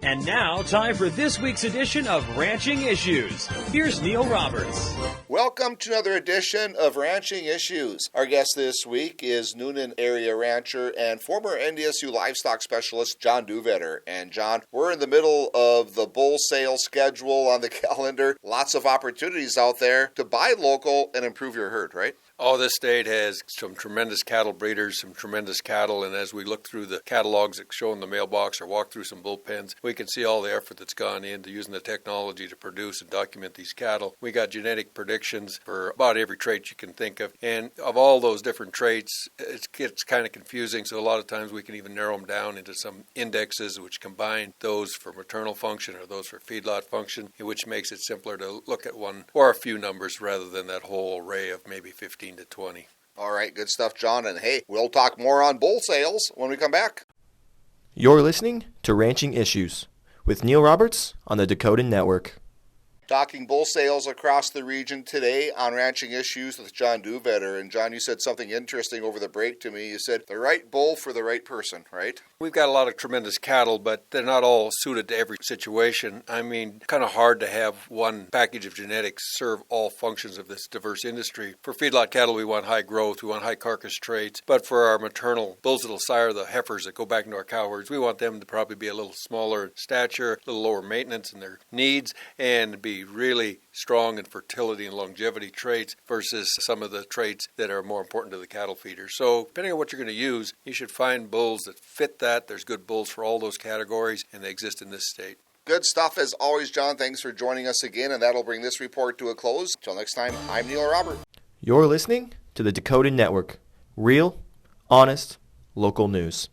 And now, time for this week's edition of Ranching Issues. Here's Neil Roberts. Welcome to another edition of Ranching Issues. Our guest this week is Noonan area rancher and former NDSU Livestock Specialist John Dhuyvetter. And John, we're in the middle of the bull sale schedule on the calendar. Lots of opportunities out there to buy local and improve your herd, right? Oh, this state has some tremendous cattle breeders, some tremendous cattle, and as we look through the catalogs that show in the mailbox or walk through some bullpens, we can see all the effort that's gone into using the technology to produce and document these cattle. We got genetic predictions for about every trait you can think of, and of all those different traits, it gets kind of confusing, so a lot of times we can even narrow them down into some indexes which combine those for maternal function or those for feedlot function, which makes it simpler to look at one or a few numbers rather than that whole array of maybe 15 to 20. All right, good stuff, John. And hey, we'll talk more on bull sales when we come back. You're listening to Ranching Issues with Neil Roberts on the Dakota Network. Talking bull sales across the region today on Ranching Issues with John Dhuyvetter. And John, you said something interesting over the break to me. You said the right bull for the right person, right? We've got a lot of tremendous cattle, but they're not all suited to every situation. I mean, kind of hard to have one package of genetics serve all functions of this diverse industry. For feedlot cattle, we want high growth, we want high carcass traits. But for our maternal bulls that'll sire the heifers that go back into our cow herds, we want them to probably be a little smaller in stature, a little lower maintenance in their needs, and be really strong in fertility and longevity traits versus some of the traits that are more important to the cattle feeders. So depending on what you're going to use, you should find bulls that fit that. There's good bulls for all those categories, and they exist in this state. Good stuff as always, John. Thanks for joining us again, and that'll bring this report to a close. Until next time, I'm Neil Robert. You're listening to the Dakota Network. Real, honest, local news.